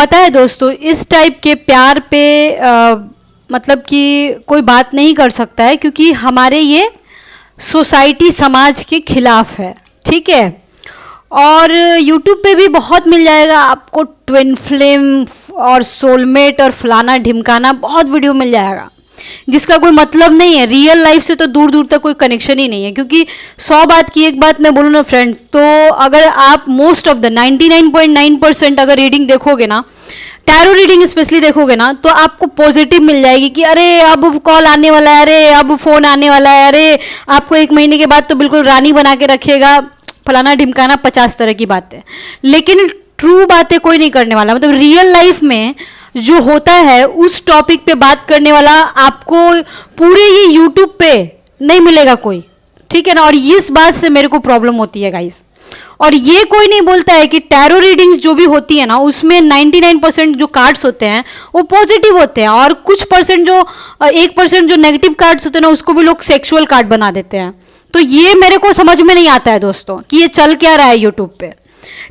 पता है दोस्तों, इस टाइप के प्यार पे मतलब कि कोई बात नहीं कर सकता है, क्योंकि हमारे ये सोसाइटी समाज के खिलाफ है, ठीक है। और YouTube पे भी बहुत मिल जाएगा आपको, ट्विन फ्लेम और सोलमेट और फलाना ढिमकाना, बहुत वीडियो मिल जाएगा जिसका कोई मतलब नहीं है, रियल लाइफ से तो दूर दूर तक कोई कनेक्शन ही नहीं है। क्योंकि 100 बात की एक बात मैं बोलूँ ना फ्रेंड्स, तो अगर आप मोस्ट ऑफ द 99.9% अगर रीडिंग देखोगे ना, टैरो रीडिंग स्पेशली देखोगे ना, तो आपको पॉजिटिव मिल जाएगी कि अरे अब कॉल आने वाला है, अरे अब फोन आने वाला है, अरे आपको 1 महीने के बाद तो बिल्कुल रानी बना के रखेगा, फलाना ढिमकाना, 50 तरह की बातें। लेकिन ट्रू बातें कोई नहीं करने वाला, मतलब रियल लाइफ में जो होता है उस टॉपिक पे बात करने वाला आपको पूरे ये यूट्यूब पे नहीं मिलेगा कोई, ठीक है ना। और इस बात से मेरे को प्रॉब्लम होती है गाइस। और ये कोई नहीं बोलता है कि टैरो रीडिंग्स जो भी होती है ना, उसमें 99% जो कार्ड्स होते हैं वो पॉजिटिव होते हैं, और कुछ परसेंट जो 1% जो नेगेटिव कार्ड्स होते हैं ना, उसको भी लोग सेक्सुअल कार्ड बना देते हैं। तो ये मेरे को समझ में नहीं आता है दोस्तों कि ये चल क्या रहा है यूट्यूब पे,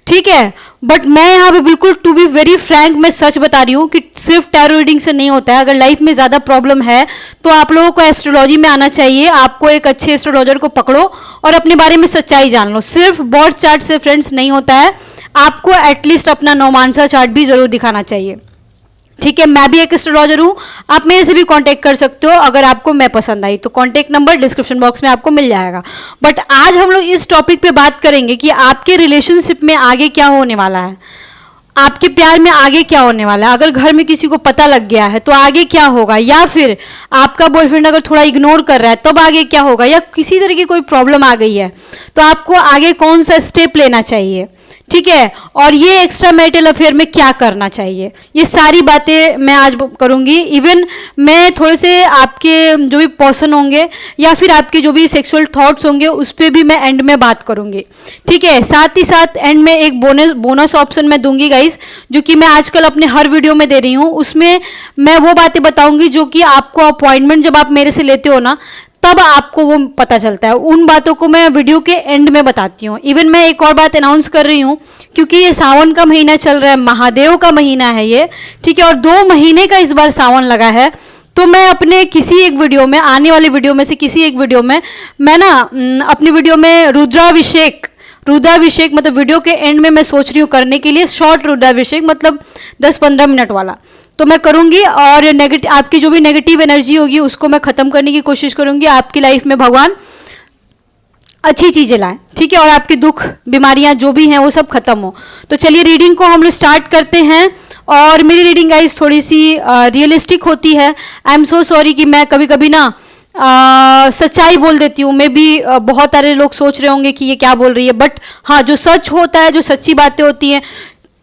ठीक है। बट मैं यहाँ पे बिल्कुल टू बी वेरी फ्रैंक मैं सच बता रही हूँ कि सिर्फ टैरो रीडिंग से नहीं होता है। अगर लाइफ में ज़्यादा प्रॉब्लम है तो आप लोगों को एस्ट्रोलॉजी में आना चाहिए, आपको एक अच्छे एस्ट्रोलॉजर को पकड़ो और अपने बारे में सच्चाई जान लो। सिर्फ बॉर्ड चार्ट से फ्रेंड्स नहीं होता है, आपको एटलीस्ट अपना नौमांसा चार्ट भी ज़रूर दिखाना चाहिए, ठीक है। मैं भी एक एस्ट्रोलॉजर हूँ, आप मेरे से भी कांटेक्ट कर सकते हो अगर आपको मैं पसंद आई तो। कांटेक्ट नंबर डिस्क्रिप्शन बॉक्स में आपको मिल जाएगा। बट आज हम लोग इस टॉपिक पे बात करेंगे कि आपके रिलेशनशिप में आगे क्या होने वाला है, आपके प्यार में आगे क्या होने वाला है। अगर घर में किसी को पता लग गया है तो आगे क्या होगा, या फिर आपका बॉयफ्रेंड अगर थोड़ा इग्नोर कर रहा है तब आगे क्या होगा, या किसी तरह की कोई प्रॉब्लम आ गई है तो आपको आगे कौन सा स्टेप लेना चाहिए, ठीक है। और ये एक्स्ट्रा मैरिटल अफेयर में क्या करना चाहिए, ये सारी बातें मैं आज करूंगी। इवन मैं थोड़े से आपके जो भी पर्सन होंगे या फिर आपके जो भी सेक्सुअल थॉट्स होंगे उस पर भी मैं एंड में बात करूंगी, ठीक है। साथ ही साथ एंड में एक बोनस ऑप्शन मैं दूंगी गाइस, जो कि मैं आजकल अपने हर वीडियो में दे रही हूँ। उसमें मैं वो बातें बताऊंगी जो कि आपको अपॉइंटमेंट जब आप मेरे से लेते हो ना, तब आपको वो पता चलता है। उन बातों को मैं वीडियो के एंड में बताती हूँ। इवन मैं एक और बात अनाउंस कर रही हूँ, क्योंकि ये सावन का महीना चल रहा है, महादेव का महीना है ये, ठीक है। और 2 महीने का इस बार सावन लगा है, तो मैं अपने किसी एक वीडियो में, आने वाले वीडियो में से किसी एक वीडियो में मैं ना अपनी वीडियो में रुद्राभिषेक मतलब वीडियो के एंड में मैं सोच रही हूँ करने के लिए शॉर्ट रुद्राभिषेक, मतलब 10-15 मिनट वाला, तो मैं करूंगी। और आपकी जो भी नेगेटिव एनर्जी होगी उसको मैं खत्म करने की कोशिश करूंगी। आपकी लाइफ में भगवान अच्छी चीजें लाएं, ठीक है, और आपके दुख बीमारियां जो भी हैं वो सब खत्म हो। तो चलिए रीडिंग को हम लोग स्टार्ट करते हैं। और मेरी रीडिंग गाइस थोड़ी सी रियलिस्टिक होती है। आई एम सो सॉरी कि मैं कभी कभी ना सच्चाई बोल देती हूँ। मैं भी बहुत सारे लोग सोच रहे होंगे कि ये क्या बोल रही है, बट हाँ, जो सच होता है, जो सच्ची बातें होती हैं,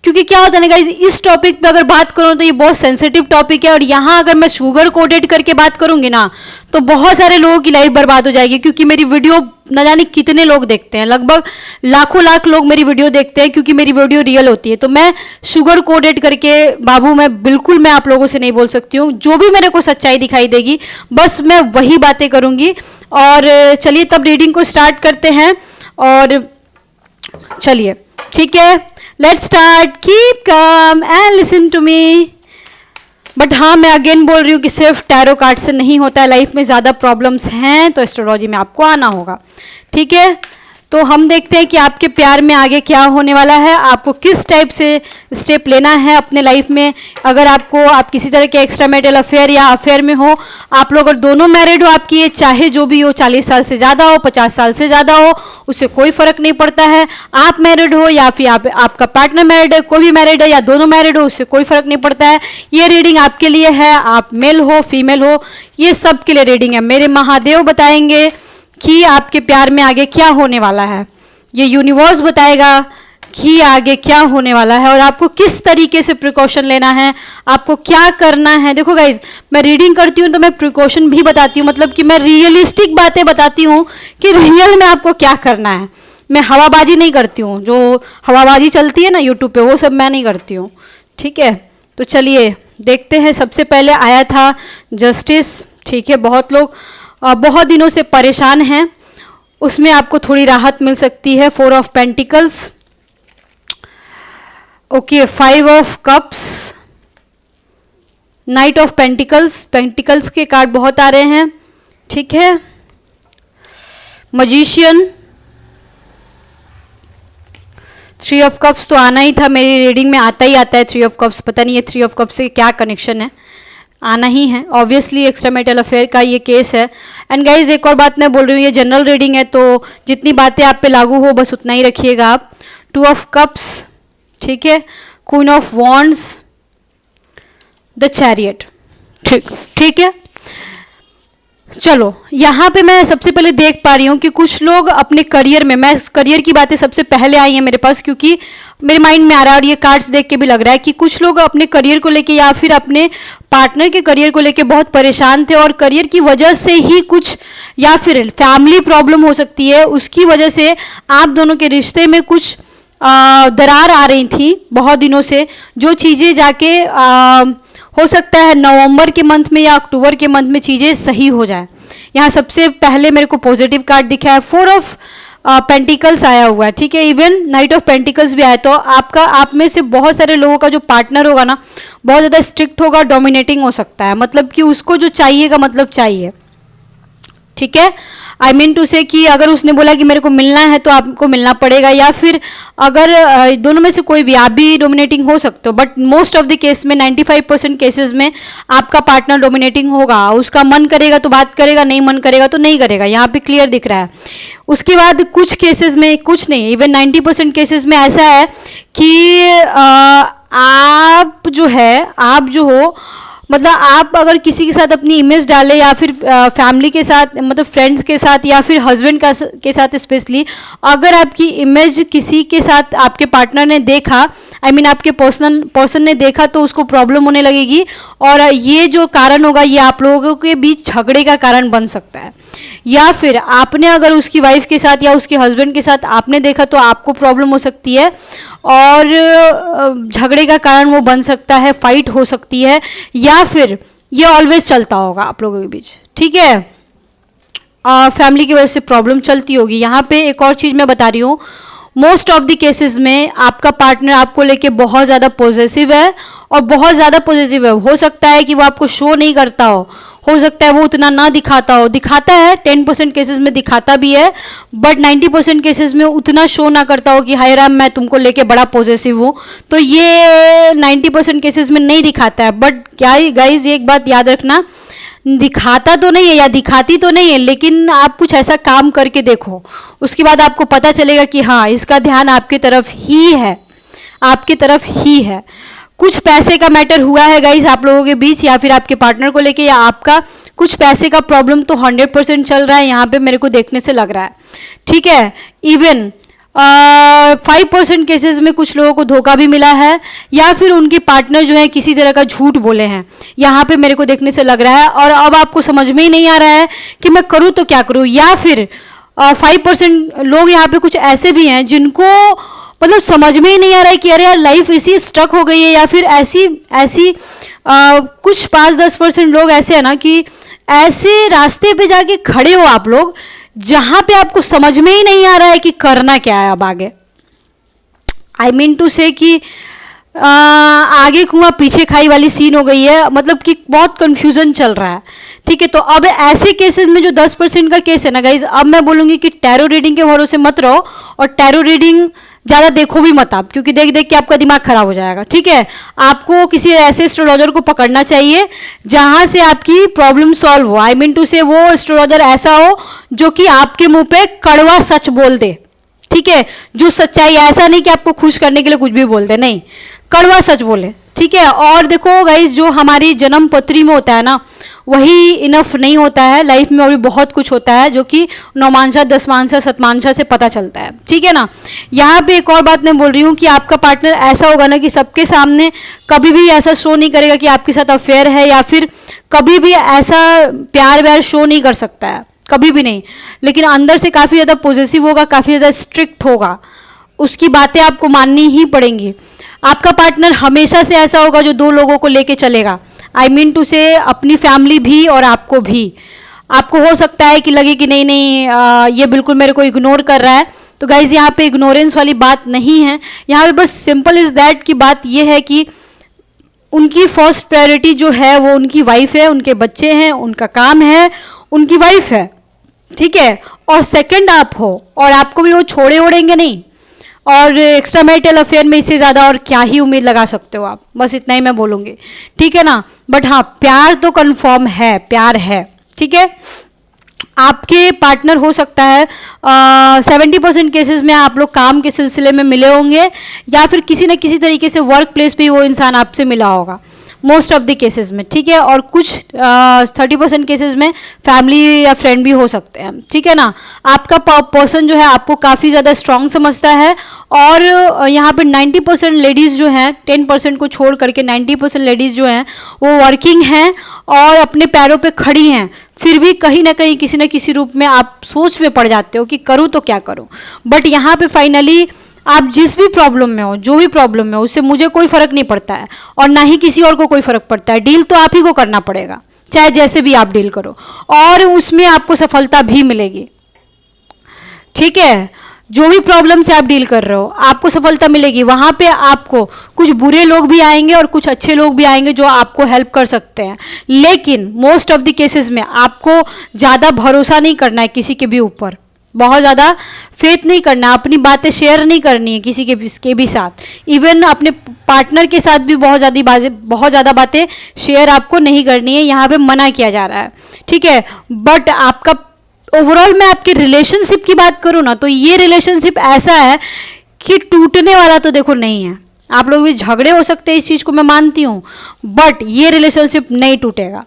क्योंकि क्या होता है ना गाइस, इस टॉपिक पे अगर बात करूँ तो ये बहुत सेंसिटिव टॉपिक है, और यहाँ अगर मैं शुगर कोटेड करके बात करूँगी ना तो बहुत सारे लोगों की लाइफ बर्बाद हो जाएगी। क्योंकि मेरी वीडियो न जाने कितने लोग देखते हैं, लगभग लाखों लाख लोग मेरी वीडियो देखते हैं, क्योंकि मेरी वीडियो रियल होती है। तो मैं शुगर कोटेड करके बाबू मैं आप लोगों से नहीं बोल सकती हूँ। जो भी मेरे को सच्चाई दिखाई देगी बस मैं वही बातें करूँगी। और चलिए तब रीडिंग को स्टार्ट करते हैं। और चलिए ठीक है, let's start. Keep calm and listen to me. But हाँ, मैं अगेन बोल रही हूँ कि सिर्फ टैरो कार्ड से नहीं होता है, लाइफ में ज़्यादा प्रॉब्लम्स हैं तो एस्ट्रोलॉजी में आपको आना होगा, ठीक है। तो हम देखते हैं कि आपके प्यार में आगे क्या होने वाला है, आपको किस टाइप से स्टेप लेना है अपने लाइफ में। अगर आप किसी तरह के एक्स्ट्रा मैरिटल अफेयर या अफेयर में हो, आप लोग अगर दोनों मैरिड हो, आपकी एज चाहे जो भी हो, 40 साल से ज़्यादा हो, 50 साल से ज़्यादा हो, उससे कोई फ़र्क नहीं पड़ता है। आप मैरिड हो या फिर आपका पार्टनर मैरिड है, कोई भी मैरिड है या दोनों मैरिड हो, उससे कोई फ़र्क नहीं पड़ता है। ये रीडिंग आपके लिए है, आप मेल हो फीमेल हो, ये सब के लिए रीडिंग है। मेरे महादेव बताएंगे कि आपके प्यार में आगे क्या होने वाला है, ये यूनिवर्स बताएगा कि आगे क्या होने वाला है और आपको किस तरीके से प्रिकॉशन लेना है, आपको क्या करना है। देखो गाइज, मैं रीडिंग करती हूँ तो मैं प्रिकॉशन भी बताती हूँ, मतलब कि मैं रियलिस्टिक बातें बताती हूँ कि रियल में आपको क्या करना है। मैं हवाबाजी नहीं करती हूँ, जो हवाबाजी चलती है ना यूट्यूब पे, वो सब मैं नहीं करती हूँ, ठीक है। तो चलिए देखते हैं। सबसे पहले आया था जस्टिस, ठीक है। बहुत लोग बहुत दिनों से परेशान हैं, उसमें आपको थोड़ी राहत मिल सकती है। 4 of pentacles, okay, 5 of cups, night of pentacles, pentacles के कार्ड बहुत आ रहे हैं, ठीक है। मजिशियन, 3 ऑफ कप्स तो आना ही था, मेरी रीडिंग में आता ही आता है 3 ऑफ कप्स, पता नहीं ये 3 ऑफ कप्स से क्या कनेक्शन है, आना ही है ऑब्वियसली, एक्स्ट्रामैरिटल अफेयर का ये केस है। एंड गाइज एक और बात मैं बोल रही हूँ, ये जनरल रीडिंग है तो जितनी बातें आप पे लागू हो बस उतना ही रखिएगा आप। 2 ऑफ कप्स, ठीक है। Queen of wands, the chariot, ठीक है। चलो यहाँ पे मैं सबसे पहले देख पा रही हूँ कि कुछ लोग अपने करियर में, मैं करियर की बातें सबसे पहले आई हैं मेरे पास क्योंकि मेरे माइंड में आ रहा है और ये कार्ड्स देख के भी लग रहा है कि कुछ लोग अपने करियर को लेके या फिर अपने पार्टनर के करियर को लेके बहुत परेशान थे और करियर की वजह से ही कुछ, या फिर फैमिली प्रॉब्लम हो सकती है उसकी वजह से आप दोनों के रिश्ते में कुछ दरार आ रही थी बहुत दिनों से, जो चीज़ें जाके हो सकता है नवंबर के मंथ में या अक्टूबर के मंथ में चीज़ें सही हो जाए। यहाँ सबसे पहले मेरे को पॉजिटिव कार्ड दिखा है, 4 ऑफ पेंटिकल्स आया हुआ है, ठीक है। इवन नाइट ऑफ पेंटिकल्स भी आया, तो आपका, आप में से बहुत सारे लोगों का जो पार्टनर होगा ना बहुत ज़्यादा स्ट्रिक्ट होगा, डोमिनेटिंग हो सकता है, मतलब कि उसको जो चाहिएगा मतलब चाहिए, ठीक है। आई मीन टू से कि अगर उसने बोला कि मेरे को मिलना है तो आपको मिलना पड़ेगा, या फिर अगर दोनों में से कोई भी, आप भी डोमिनेटिंग हो सकते हो, but most of the case में 95% केसेस में आपका पार्टनर डोमिनेटिंग होगा। उसका मन करेगा तो बात करेगा, नहीं मन करेगा तो नहीं करेगा, यहाँ पे क्लियर दिख रहा है। उसके बाद कुछ केसेस में, कुछ नहीं, इवन 90% केसेस में ऐसा है कि आप जो हो मतलब आप अगर किसी के साथ अपनी इमेज डालें या फिर फैमिली के साथ, मतलब फ्रेंड्स के साथ या फिर हस्बैंड के साथ स्पेशली, अगर आपकी इमेज किसी के साथ आपके पार्टनर ने देखा, आई मीन आपके पर्सन ने देखा, तो उसको प्रॉब्लम होने लगेगी और ये जो कारण होगा ये आप लोगों के बीच झगड़े का कारण बन सकता है। या फिर आपने अगर उसकी वाइफ के साथ या उसके हस्बैंड के साथ आपने देखा तो आपको प्रॉब्लम हो सकती है और झगड़े का कारण वो बन सकता है, फाइट हो सकती है, या फिर ये ऑलवेज चलता होगा आप लोगों के बीच, ठीक है। फैमिली की वजह से प्रॉब्लम चलती होगी। यहाँ पे एक और चीज़ मैं बता रही हूँ, मोस्ट ऑफ द केसेस में आपका पार्टनर आपको लेके बहुत ज़्यादा पॉजिटिव है और बहुत ज़्यादा पॉजिटिव है। हो सकता है कि वो आपको शो नहीं करता हो सकता है वो उतना ना दिखाता हो, दिखाता है 10% केसेस में दिखाता भी है, बट 90% केसेस में उतना शो ना करता हो कि हाय राम मैं तुमको लेके बड़ा पॉजिटिव हूँ, तो ये 90% केसेस में नहीं दिखाता है। बट क्या गाइज एक बात याद रखना, दिखाता तो नहीं है या दिखाती तो नहीं है, लेकिन आप कुछ ऐसा काम करके देखो, उसके बाद आपको पता चलेगा कि हाँ इसका ध्यान आपकी तरफ ही है, आपकी तरफ ही है। कुछ पैसे का मैटर हुआ है गाइस आप लोगों के बीच, या फिर आपके पार्टनर को लेके, या आपका कुछ पैसे का प्रॉब्लम तो 100% चल रहा है यहाँ पे मेरे को देखने से लग रहा है, ठीक है। इवन 5% केसेस में कुछ लोगों को धोखा भी मिला है, या फिर उनके पार्टनर जो है किसी तरह का झूठ बोले हैं, यहाँ पे मेरे को देखने से लग रहा है। और अब आपको समझ में ही नहीं आ रहा है कि मैं करूँ तो क्या करूँ, या फिर 5% लोग यहाँ पे कुछ ऐसे भी हैं जिनको मतलब समझ में ही नहीं आ रहा है कि अरे यार लाइफ इसी स्टक हो गई है, या फिर ऐसी कुछ 5-10% लोग ऐसे हैं ना कि ऐसे रास्ते पे जाके खड़े हो आप लोग जहाँ पे आपको समझ में ही नहीं आ रहा है कि करना क्या है अब आगे। आई मीन टू से कि आगे कुआं पीछे खाई वाली सीन हो गई है, मतलब कि बहुत कंफ्यूजन चल रहा है, ठीक है। तो अब ऐसे केसेस में जो 10% का केस है ना गाइज, अब मैं बोलूँगी कि टैरो रीडिंग के भरोसे मत रहो और टैरो रीडिंग ज़्यादा देखो भी मत आप, क्योंकि देख देख के आपका दिमाग खराब हो जाएगा, ठीक है। आपको किसी ऐसे एस्ट्रोलॉजर को पकड़ना चाहिए जहाँ से आपकी प्रॉब्लम सॉल्व हो। आई मीन टू से वो एस्ट्रोलॉजर ऐसा हो जो कि आपके मुंह पे कड़वा सच बोल दे, ठीक है। जो सच्चाई, ऐसा नहीं कि आपको खुश करने के लिए कुछ भी बोल दे, नहीं, कड़वा सच बोले, ठीक है। और देखो गाइज जो हमारी जन्म पत्री में होता है ना वही इनफ नहीं होता है, लाइफ में और भी बहुत कुछ होता है जो कि नौमांशा, दसमांशा, शतमांशा से पता चलता है, ठीक है ना। यहाँ पे एक और बात मैं बोल रही हूँ कि आपका पार्टनर ऐसा होगा ना कि सबके सामने कभी भी ऐसा शो नहीं करेगा कि आपके साथ अफेयर है, या फिर कभी भी ऐसा प्यार व्यार शो नहीं कर सकता है, कभी भी नहीं, लेकिन अंदर से काफ़ी ज़्यादा पॉजिटिव होगा, काफ़ी ज़्यादा स्ट्रिक्ट होगा, उसकी बातें आपको माननी ही पड़ेंगी। आपका पार्टनर हमेशा से ऐसा होगा जो 2 लोगों को लेके चलेगा, आई मीन टू से अपनी फैमिली भी और आपको भी। आपको हो सकता है कि लगे कि नहीं नहीं ये बिल्कुल मेरे को इग्नोर कर रहा है। तो गाइज यहाँ पे इग्नोरेंस वाली बात नहीं है, यहाँ पे बस सिंपल इज दैट की बात ये है कि उनकी फर्स्ट प्रायोरिटी जो है वो उनकी वाइफ है, उनके बच्चे हैं, उनका काम है, उनकी वाइफ है, ठीक है। और सेकंड आप हो, और आपको भी वो छोड़े ओढ़ेंगे नहीं, और एक्स्ट्रा मैरिटल अफेयर में इससे ज़्यादा और क्या ही उम्मीद लगा सकते हो आप, बस इतना ही मैं बोलूँगी, ठीक है ना। बट हाँ, प्यार तो कंफर्म है, प्यार है, ठीक है। आपके पार्टनर हो सकता है 70% केसेस में आप लोग काम के सिलसिले में मिले होंगे, या फिर किसी न किसी तरीके से वर्क प्लेस पे वो इंसान आपसे मिला होगा, मोस्ट ऑफ द केसेस में, ठीक है। और कुछ 30% केसेस में फैमिली या फ्रेंड भी हो सकते हैं, ठीक है ना। आपका पर्सन जो है आपको काफ़ी ज़्यादा स्ट्रांग समझता है, और यहाँ पे 90% लेडीज़ जो हैं, 10% को छोड़ करके 90% लेडीज़ जो हैं वो वर्किंग हैं और अपने पैरों पे खड़ी हैं, फिर भी कहीं ना कहीं किसी न किसी रूप में आप सोच में पड़ जाते हो कि करूँ तो क्या करूँ। बट यहाँ पे फाइनली आप जिस भी प्रॉब्लम में हो, जो भी प्रॉब्लम में हो, उससे मुझे कोई फ़र्क नहीं पड़ता है, और ना ही किसी और को कोई फ़र्क पड़ता है। डील तो आप ही को करना पड़ेगा, चाहे जैसे भी आप डील करो, और उसमें आपको सफलता भी मिलेगी, ठीक है। जो भी प्रॉब्लम से आप डील कर रहे हो आपको सफलता मिलेगी। वहाँ पे आपको कुछ बुरे लोग भी आएंगे और कुछ अच्छे लोग भी आएंगे जो आपको हेल्प कर सकते हैं, लेकिन मोस्ट ऑफ द केसेस में आपको ज़्यादा भरोसा नहीं करना है किसी के भी ऊपर, बहुत ज़्यादा फेथ नहीं करना, अपनी बातें शेयर नहीं करनी है किसी के भी साथ। इवन अपने पार्टनर के साथ भी बहुत ज़्यादा बातें शेयर आपको नहीं करनी है, यहाँ पे मना किया जा रहा है, ठीक है। बट आपका ओवरऑल मैं आपकी रिलेशनशिप की बात करूँ ना, तो ये रिलेशनशिप ऐसा है कि टूटने वाला तो देखो नहीं है। आप लोग भी झगड़े हो सकते हैं, इस चीज़ को मैं मानती हूँ, बट ये रिलेशनशिप नहीं टूटेगा,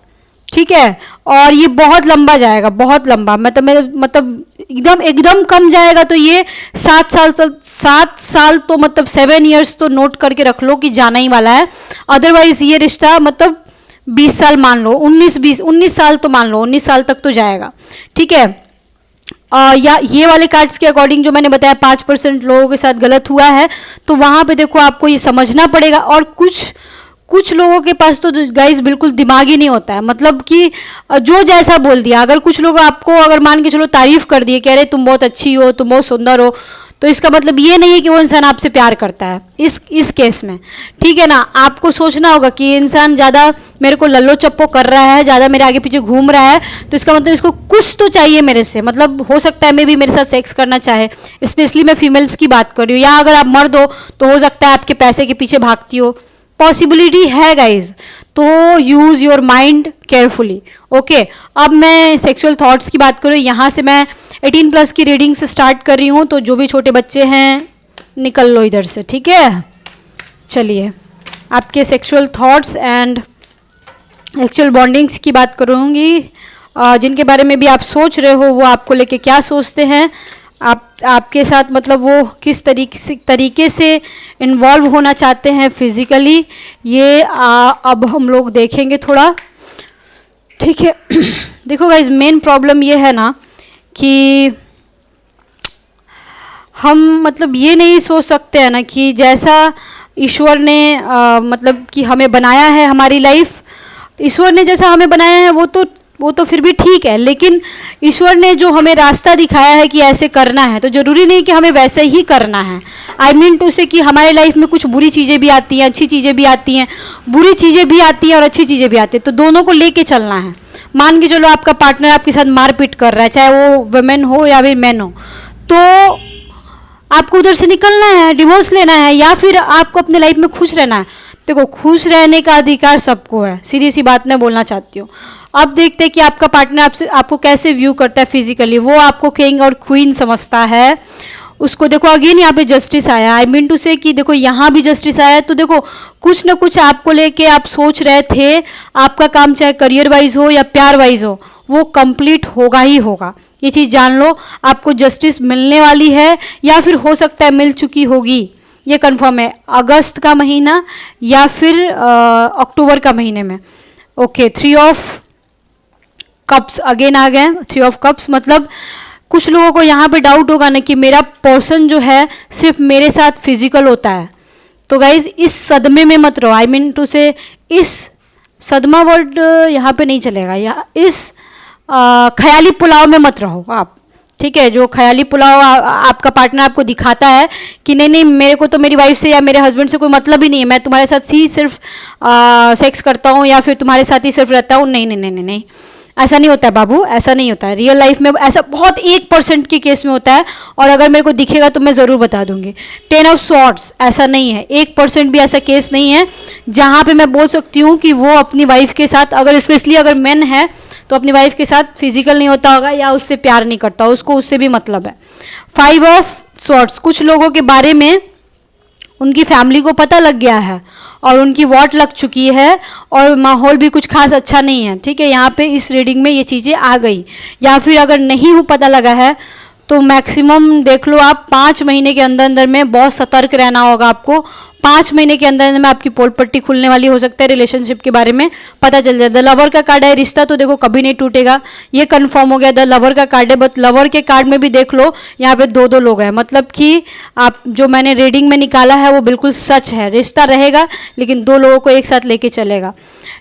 ठीक है। और ये बहुत लंबा जाएगा, बहुत लंबा, मतलब एकदम कम जाएगा तो ये 7 साल तो मतलब 7 ईयर्स तो नोट करके रख लो कि जाना ही वाला है। अदरवाइज ये रिश्ता मतलब 20 साल मान लो, 19 साल तो मान लो, 19 साल तक तो जाएगा, ठीक है। या ये वाले कार्ड्स के अकॉर्डिंग जो मैंने बताया 5% लोगों के साथ गलत हुआ है, तो वहाँ पे देखो आपको ये समझना पड़ेगा। और कुछ लोगों के पास तो गाइस बिल्कुल दिमाग ही नहीं होता है, मतलब कि जो जैसा बोल दिया। अगर कुछ लोग आपको अगर मान के चलो तारीफ कर दिए, कह रहे तुम बहुत अच्छी हो, तुम बहुत सुंदर हो, तो इसका मतलब ये नहीं है कि वो इंसान आपसे प्यार करता है इस केस में, ठीक है ना। आपको सोचना होगा कि ये इंसान ज़्यादा मेरे को लल्लो चप्पो कर रहा है, ज़्यादा मेरे आगे पीछे घूम रहा है, तो इसका मतलब इसको कुछ तो चाहिए मेरे से, मतलब हो सकता है मैं भी मेरे साथ सेक्स करना चाहे। स्पेशली मैं फीमेल्स की बात कर रही हूँ, या अगर आप मर्द हो तो हो सकता है आपके पैसे के पीछे भागती हो, पॉसिबिलिटी है गाइज। तो use your mind carefully, okay. अब मैं सेक्सुअल थॉट्स की बात करूँ, यहाँ से मैं 18+ की रीडिंग से स्टार्ट कर रही हूँ, तो जो भी छोटे बच्चे हैं निकल लो इधर से, ठीक है। चलिए, आपके sexual thoughts and actual bondings की बात करूँगी, जिनके बारे में भी आप सोच रहे हो वो आपको लेके क्या सोचते हैं, आपके साथ मतलब वो किस तरीके से इन्वॉल्व होना चाहते हैं फिजिकली, ये अब हम लोग देखेंगे थोड़ा, ठीक है। देखो गाइज, मेन प्रॉब्लम ये है ना कि हम मतलब ये नहीं सोच सकते हैं ना कि जैसा ईश्वर ने मतलब कि हमें बनाया है, हमारी लाइफ ईश्वर ने जैसा हमें बनाया है वो तो फिर भी ठीक है, लेकिन ईश्वर ने जो हमें रास्ता दिखाया है कि ऐसे करना है, तो ज़रूरी नहीं कि हमें वैसे ही करना है। आई मीन टू से कि हमारे लाइफ में कुछ बुरी चीज़ें भी आती हैं, अच्छी चीज़ें भी आती हैं, बुरी चीज़ें भी आती हैं और अच्छी चीज़ें भी आती हैं, तो दोनों को लेके चलना है। मान के चलो आपका पार्टनर आपके साथ मारपीट कर रहा है, चाहे वो वुमेन हो या फिर मैन हो, तो आपको उधर से निकलना है, डिवोर्स लेना है, या फिर आपको अपने लाइफ में खुश रहना है। देखो, खुश रहने का अधिकार सबको है, सीधी सी बात मैं बोलना चाहती हूँ। अब देखते हैं कि आपका पार्टनर आपको कैसे व्यू करता है फिजिकली। वो आपको किंग और क्वीन समझता है, उसको देखो अगेन यहाँ पे जस्टिस आया। आई मीन टू से कि देखो यहाँ भी जस्टिस आया है, तो देखो कुछ ना कुछ आपको लेके आप सोच रहे थे, आपका काम चाहे करियर वाइज हो या प्यार वाइज हो, वो कंप्लीट होगा ही होगा, ये चीज़ जान लो। आपको जस्टिस मिलने वाली है, या फिर हो सकता है मिल चुकी होगी, ये कंफर्म है, अगस्त का महीना या फिर अक्टूबर का महीने में। ओके, 3 ऑफ कप्स अगेन आ गए। 3 ऑफ कप्स मतलब कुछ लोगों को यहाँ पे डाउट होगा ना कि मेरा पर्सन जो है सिर्फ मेरे साथ फिजिकल होता है, तो गाइज इस सदमे में मत रहो। आई मीन टू से इस सदमा वर्ड यहाँ पे नहीं चलेगा, या इस ख्याली पुलाव में मत रहो आप, ठीक है। जो ख्याली पुलाव आपका पार्टनर आपको दिखाता है कि नहीं नहीं मेरे को तो मेरी वाइफ से या मेरे हस्बैंड से कोई मतलब ही नहीं है, मैं तुम्हारे साथ ही सिर्फ सेक्स करता हूँ या फिर तुम्हारे साथ ही सिर्फ रहता हूँ, नहीं नहीं नहीं नहीं नहीं, ऐसा नहीं होता है बाबू, ऐसा नहीं होता है। रियल लाइफ में ऐसा बहुत 1% के केस में होता है, और अगर मेरे को दिखेगा तो मैं ज़रूर बता दूंगी। 10 ऑफ सॉर्ट्स ऐसा नहीं है, 1% भी ऐसा केस नहीं है जहाँ पे मैं बोल सकती हूँ कि वो अपनी वाइफ के साथ, अगर स्पेशली अगर मेन है तो अपनी वाइफ के साथ फिजिकल नहीं होता होगा या उससे प्यार नहीं करता, उसको उससे भी मतलब है। 5 ऑफ सॉर्ट्स, कुछ लोगों के बारे में उनकी फैमिली को पता लग गया है और उनकी वॉट लग चुकी है और माहौल भी कुछ खास अच्छा नहीं है, ठीक है। यहाँ पे इस रीडिंग में ये चीज़ें आ गई, या फिर अगर नहीं पता लगा है तो मैक्सिमम देख लो आप 5 महीने के अंदर अंदर में बहुत सतर्क रहना होगा आपको। 5 महीने के अंदर अंदर में आपकी पोल पट्टी खुलने वाली हो सकता है, रिलेशनशिप के बारे में पता चल जाए। द लवर का कार्ड है, रिश्ता तो देखो कभी नहीं टूटेगा, ये कंफर्म हो गया। द लवर का कार्ड है, बट लवर के कार्ड में भी देख लो यहाँ पे 2 लोग हैं, मतलब कि आप जो मैंने रीडिंग में निकाला है वो बिल्कुल सच है। रिश्ता रहेगा लेकिन 2 लोगों को एक साथ लेके चलेगा।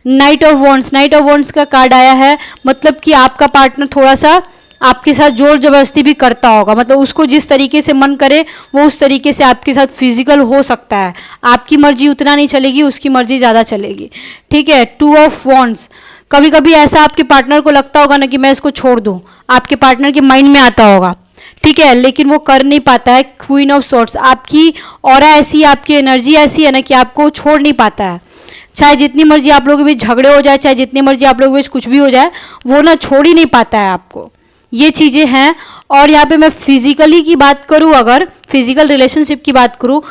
Night of wands, night of wands का कार्ड आया है, मतलब कि आपका पार्टनर थोड़ा सा आपके साथ जोर जबरदस्ती भी करता होगा, मतलब उसको जिस तरीके से मन करे वो उस तरीके से आपके साथ फिजिकल हो सकता है। आपकी मर्जी उतना नहीं चलेगी, उसकी मर्जी ज़्यादा चलेगी, ठीक है। 2 ऑफ वॉन्ड्स, कभी कभी ऐसा आपके पार्टनर को लगता होगा ना कि मैं इसको छोड़ दूँ, आपके पार्टनर के माइंड में आता होगा, ठीक है, लेकिन वो कर नहीं पाता है। क्वीन ऑफ सॉर्ट्स, आपकी ऑरा ऐसी, आपकी एनर्जी ऐसी है ना कि आपको छोड़ नहीं पाता है। चाहे जितनी मर्जी आप लोगों के बीच झगड़े हो जाए, चाहे जितनी मर्जी आप लोगों के बीच कुछ भी हो जाए, वो ना छोड़ ही नहीं पाता है आपको, ये चीज़ें हैं। और यहाँ पे मैं फिजिकली की बात करूँ, अगर फिजिकल रिलेशनशिप की बात करूँ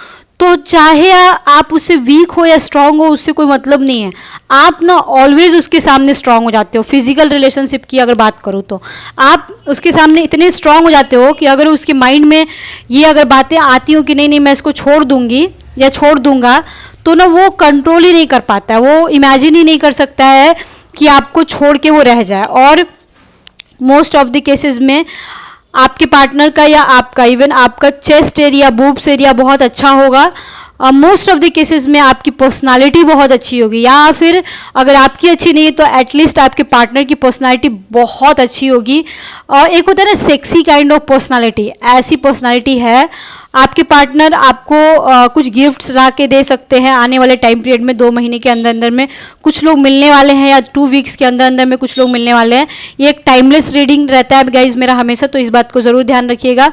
तो चाहे आप उससे वीक हो या स्ट्रांग हो, उससे कोई मतलब नहीं है, आप ना ऑलवेज उसके सामने स्ट्रांग हो जाते हो। फिजिकल रिलेशनशिप की अगर बात करूँ तो आप उसके सामने इतने स्ट्रांग हो जाते हो कि अगर उसके माइंड में ये अगर बातें आती हो कि नहीं नहीं मैं इसको छोड़ दूंगी या छोड़ दूंगा, तो ना वो कंट्रोल ही नहीं कर पाता है, वो इमेजिन ही नहीं कर सकता है कि आपको छोड़ के वो रह जाए। और मोस्ट ऑफ द केसेस में आपके पार्टनर का या आपका, इवन आपका चेस्ट एरिया, बूब्स एरिया बहुत अच्छा होगा। मोस्ट ऑफ द केसेस में आपकी पर्सनालिटी बहुत अच्छी होगी, या फिर अगर आपकी अच्छी नहीं है तो एटलीस्ट आपके पार्टनर की पर्सनालिटी बहुत अच्छी होगी। और एक होता है ना सेक्सी काइंड ऑफ पर्सनालिटी, ऐसी पर्सनालिटी है। आपके पार्टनर आपको कुछ गिफ्ट्स ला के दे सकते हैं आने वाले टाइम पीरियड में, 2 महीने के अंदर अंदर में कुछ लोग मिलने वाले हैं, या 2 वीक्स के अंदर अंदर में कुछ लोग मिलने वाले हैं। ये एक टाइमलेस रीडिंग रहता है गाइज मेरा हमेशा, तो इस बात को ज़रूर ध्यान रखिएगा।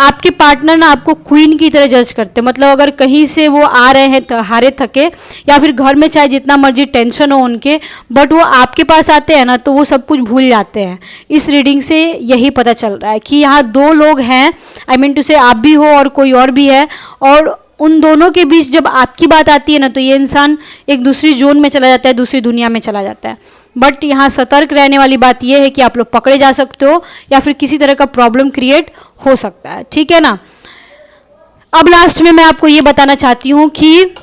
आपके पार्टनर ना आपको क्वीन की तरह जज करते हैं, मतलब अगर कहीं से वो आ रहे हैं हारे थके, या फिर घर में चाहे जितना मर्जी टेंशन हो उनके, बट वो आपके पास आते हैं ना तो वो सब कुछ भूल जाते हैं। इस रीडिंग से यही पता चल रहा है कि यहाँ 2 लोग हैं, आई मीन टू से आप भी हो और कोई और भी है, और उन दोनों के बीच जब आपकी बात आती है ना तो ये इंसान एक दूसरी जोन में चला जाता है, दूसरी दुनिया में चला जाता है। बट यहाँ सतर्क रहने वाली बात यह है कि आप लोग पकड़े जा सकते हो या फिर किसी तरह का प्रॉब्लम क्रिएट हो सकता है, ठीक है ना। अब लास्ट में मैं आपको ये बताना चाहती हूँ कि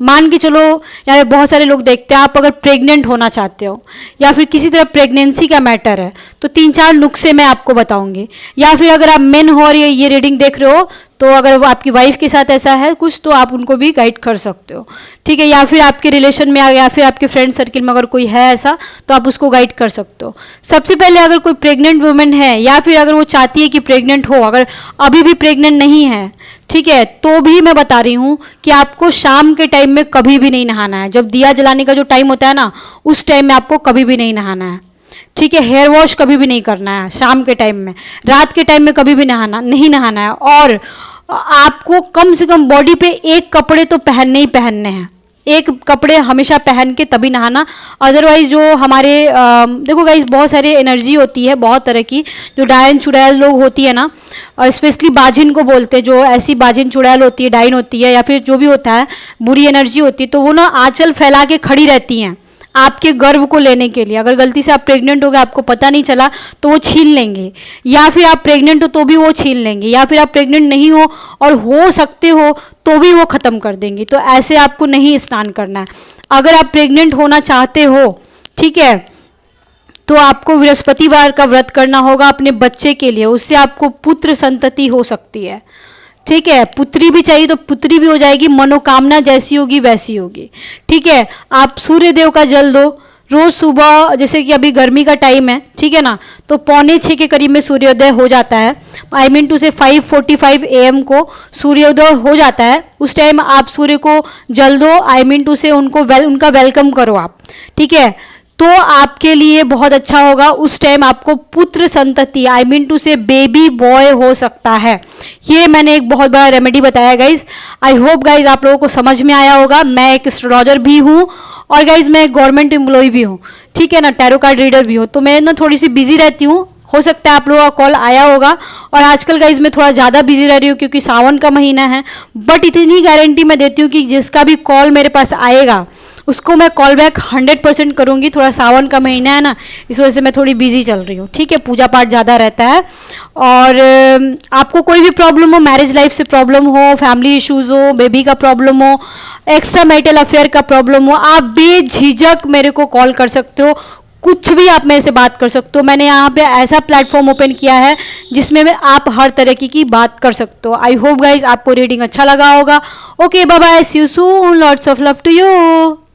मान के चलो यहाँ पे बहुत सारे लोग देखते हैं, आप अगर प्रेग्नेंट होना चाहते हो या फिर किसी तरह प्रेगनेंसी का मैटर है तो 3-4 नुस्खे मैं आपको बताऊंगी। या फिर अगर आप मेन हो और ये रीडिंग देख रहे हो तो अगर आपकी वाइफ के साथ ऐसा है कुछ तो आप उनको भी गाइड कर सकते हो, ठीक है। या फिर आपके रिलेशन में या फिर आपके फ्रेंड सर्किल में अगर कोई है ऐसा तो आप उसको गाइड कर सकते हो। सबसे पहले अगर कोई प्रेग्नेंट वुमेन है या फिर अगर वो चाहती है कि प्रेग्नेंट हो, अगर अभी भी प्रेग्नेंट नहीं है, ठीक है, तो भी मैं बता रही हूँ कि आपको शाम के टाइम में कभी भी नहीं नहाना है। जब दिया जलाने का जो टाइम होता है ना उस टाइम में आपको कभी भी नहीं नहाना है, ठीक है। हेयर वॉश कभी भी नहीं करना है शाम के टाइम में, रात के टाइम में कभी भी नहीं नहाना है। और आपको कम से कम बॉडी पे 1 कपड़े तो पहनने ही पहनने हैं, 1 कपड़े हमेशा पहन के तभी नहाना। अदरवाइज जो हमारे देखो गाइस बहुत सारी एनर्जी होती है बहुत तरह की, जो डायन चुड़ैल लोग होती है ना, स्पेशली बाजिन को बोलते हैं, जो ऐसी बाजिन चुड़ैल होती है, डायन होती है या फिर जो भी होता है बुरी एनर्जी होती है, तो वो ना आंचल फैला के खड़ी रहती हैं आपके गर्व को लेने के लिए। अगर गलती से आप प्रेग्नेंट हो गए आपको पता नहीं चला तो वो छीन लेंगे, या फिर आप प्रेग्नेंट हो तो भी वो छीन लेंगे, या फिर आप प्रेग्नेंट नहीं हो और हो सकते हो तो भी वो ख़त्म कर देंगे। तो ऐसे आपको नहीं स्नान करना है। अगर आप प्रेग्नेंट होना चाहते हो, ठीक है, तो आपको बृहस्पतिवार का व्रत करना होगा अपने बच्चे के लिए, उससे आपको पुत्र संतति हो सकती है, ठीक है। पुत्री भी चाहिए तो पुत्री भी हो जाएगी, मनोकामना जैसी होगी वैसी होगी, ठीक है। आप सूर्य देव का जल दो, रोज़ सुबह, जैसे कि अभी गर्मी का टाइम है, ठीक है ना, तो 5:45 के करीब में सूर्योदय हो जाता है। आई मीन टू से 5:45 AM को सूर्योदय हो जाता है। उस टाइम आप सूर्य को जल दो, आई मीन टू से उनका वेलकम करो आप, ठीक है, तो आपके लिए बहुत अच्छा होगा। उस टाइम आपको पुत्र संतति, आई मीन टू से बेबी बॉय हो सकता है। ये मैंने एक बहुत बड़ा रेमेडी बताया गाइज। आई होप गाइज आप लोगों को समझ में आया होगा। मैं एक एस्ट्रोलॉजर भी हूँ और गाइज मैं एक गवर्नमेंट एम्प्लॉय भी हूँ, ठीक है ना, टैरो कार्ड रीडर भी हूँ। तो मैं ना थोड़ी सी बिजी रहती हूँ, हो सकता है आप लोगों का कॉल आया होगा। और आजकल गाइज मैं थोड़ा ज़्यादा बिजी रह रही हूँ क्योंकि सावन का महीना है। बट इतनी गारंटी मैं देती हूँ कि जिसका भी कॉल मेरे पास आएगा उसको मैं कॉल बैक 100% करूँगी। थोड़ा सावन का महीना है ना, इस वजह से मैं थोड़ी बिजी चल रही हूँ, ठीक है, पूजा पाठ ज़्यादा रहता है। और आपको कोई भी प्रॉब्लम हो, मैरिज लाइफ से प्रॉब्लम हो, फैमिली इश्यूज़ हो, बेबी का प्रॉब्लम हो, एक्स्ट्रा मैरिटल अफेयर का प्रॉब्लम हो, आप बेझिझक मेरे को कॉल कर सकते हो। कुछ भी आप मेरे से बात कर सकते हो। मैंने यहाँ पे ऐसा प्लेटफॉर्म ओपन किया है जिसमें मैं आप हर तरह की बात कर सकते हो। आई होप गाइज आपको रीडिंग अच्छा लगा होगा। Okay, bye bye, see you soon, lots of love to you.